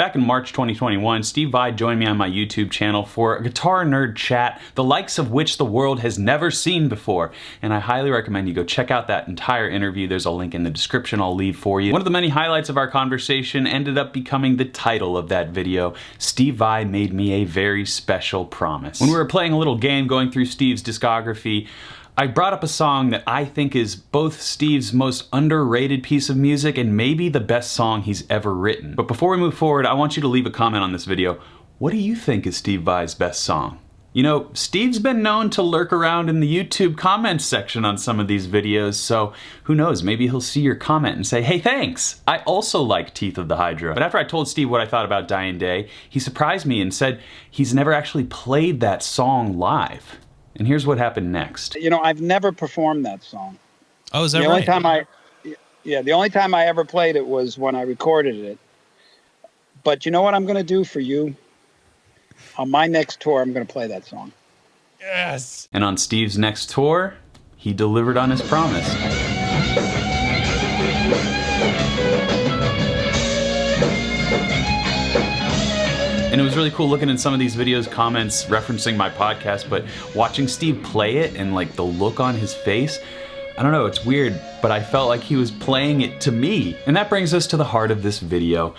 Back in March 2021, Steve Vai joined me on my YouTube channel for a guitar nerd chat, the likes of which the world has never seen before. And I highly recommend you go check out that entire interview. There's a link in the description I'll leave for you. One of the many highlights of our conversation ended up becoming the title of that video. Steve Vai made me a very special promise. When we were playing a little game going through Steve's discography, I brought up a song that I think is both Steve's most underrated piece of music and maybe the best song he's ever written. But before we move forward, I want you to leave a comment on this video. What do you think is Steve Vai's best song? You know, Steve's been known to lurk around in the YouTube comments section on some of these videos, so who knows, maybe he'll see your comment and say, hey, thanks, I also like Teeth of the Hydra. But after I told Steve what I thought about Dying Day, he surprised me and said he's never actually played that song live. And here's what happened next. You know, I've never performed that song. Oh, is that right? The only time I ever played it was when I recorded it. But you know what I'm going to do for you? On my next tour, I'm going to play that song. Yes! And on Steve's next tour, he delivered on his promise. And it was really cool looking at some of these videos, comments referencing my podcast, but watching Steve play it and like the look on his face, I don't know, it's weird, but I felt like he was playing it to me. And that brings us to the heart of this video.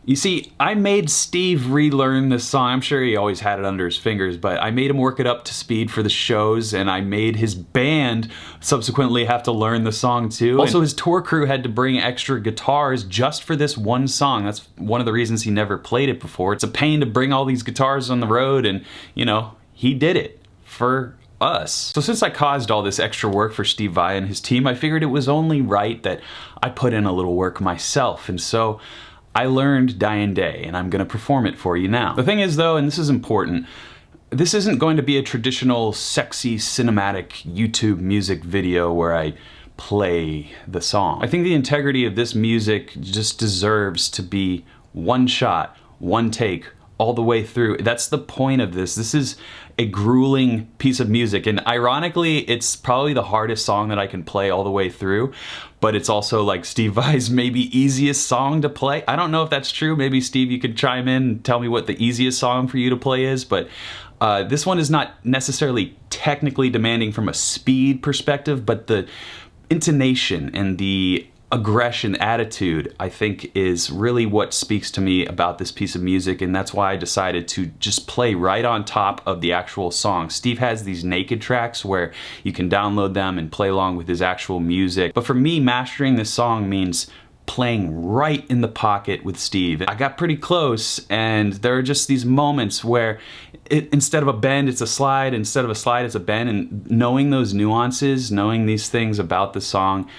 You see, I made Steve relearn this song. I'm sure he always had it under his fingers, but I made him work it up to speed for the shows, and I made his band subsequently have to learn the song too. Also, his tour crew had to bring extra guitars just for this one song. That's one of the reasons he never played it before. It's a pain to bring all these guitars on the road, and you know, he did it for us. So since I caused all this extra work for Steve Vai and his team, I figured it was only right that I put in a little work myself, and so I learned Dying Day, and I'm gonna perform it for you now. The thing is though, and this is important, this isn't going to be a traditional sexy cinematic YouTube music video where I play the song. I think the integrity of this music just deserves to be one shot, one take, all the way through. That's the point of this. This is a grueling piece of music, and ironically, it's probably the hardest song that I can play all the way through, but it's also like Steve Vai's maybe easiest song to play. I don't know if that's true. Maybe Steve, you could chime in and tell me what the easiest song for you to play is, but this one is not necessarily technically demanding from a speed perspective, but the intonation and the aggression, attitude, I think is really what speaks to me about this piece of music, and that's why I decided to just play right on top of the actual song. Steve has these naked tracks where you can download them and play along with his actual music, but for me, mastering this song means playing right in the pocket with Steve. I got pretty close, and there are just these moments where instead of a bend, it's a slide, instead of a slide, it's a bend, and knowing those nuances, knowing these things about the song,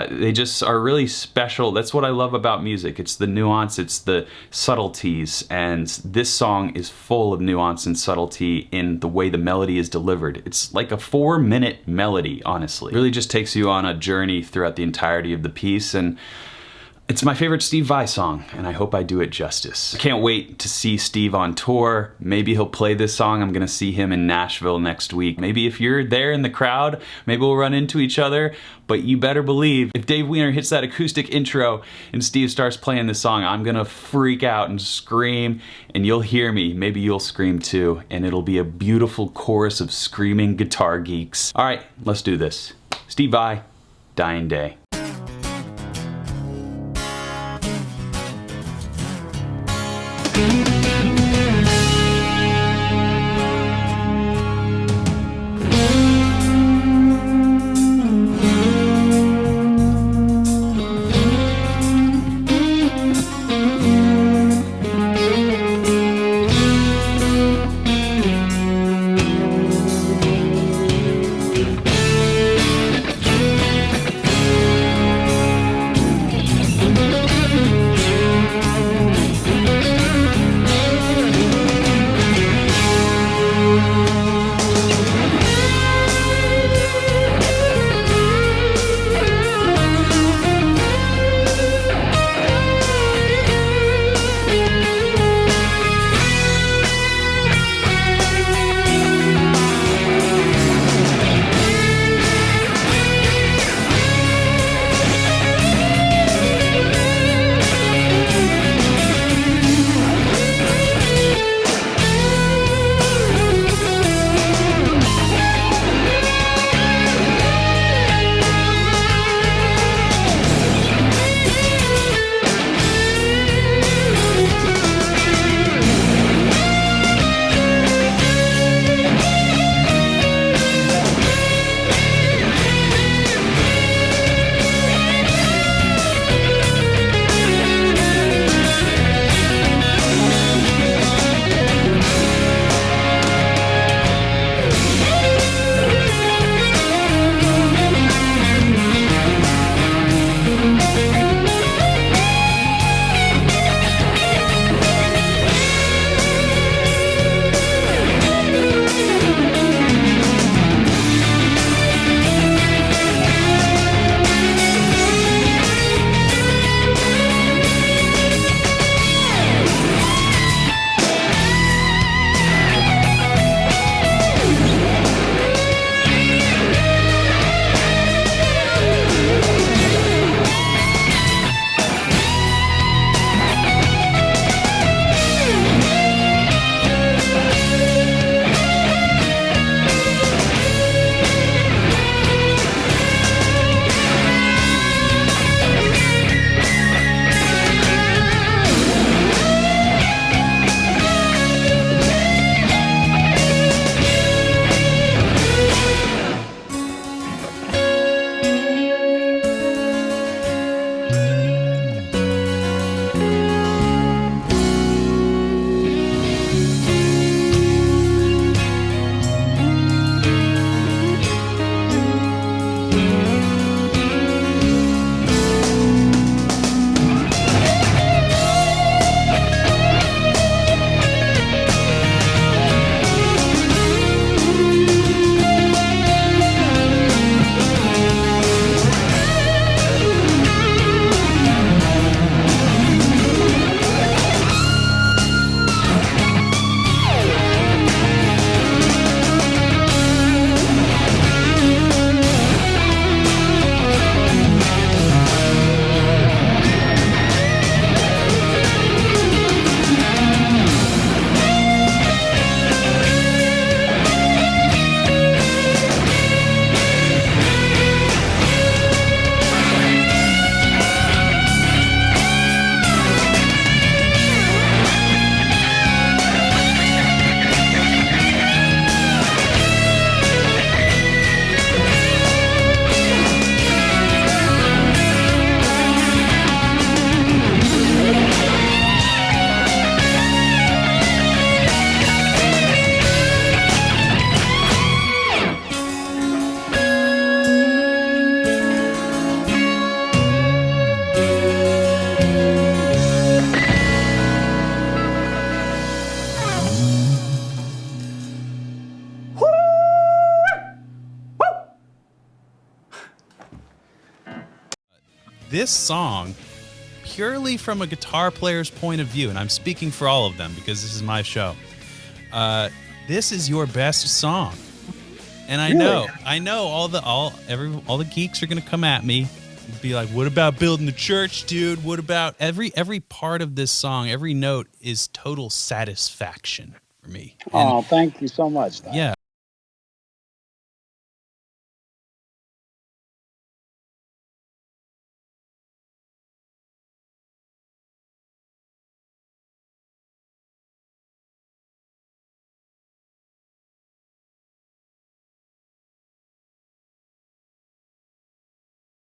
they just are really special. That's what I love about music. It's the nuance, it's the subtleties, and this song is full of nuance and subtlety in the way the melody is delivered. It's like a 4-minute melody, honestly. It really just takes you on a journey throughout the entirety of the piece, and it's my favorite Steve Vai song, and I hope I do it justice. I can't wait to see Steve on tour. Maybe he'll play this song. I'm gonna see him in Nashville next week. Maybe if you're there in the crowd, maybe we'll run into each other, but you better believe if Dave Weiner hits that acoustic intro and Steve starts playing this song, I'm gonna freak out and scream, and you'll hear me. Maybe you'll scream too, and it'll be a beautiful chorus of screaming guitar geeks. All right, let's do this. Steve Vai, Dying Day. this song, purely from a guitar player's point of view, and I'm speaking for all of them because this is my show. This is your best song, and I know all the geeks are gonna come at me, and be like, "What about Building the Church, dude? What about every part of this song? Every note is total satisfaction for me." Oh, thank you so much. Doc. Yeah,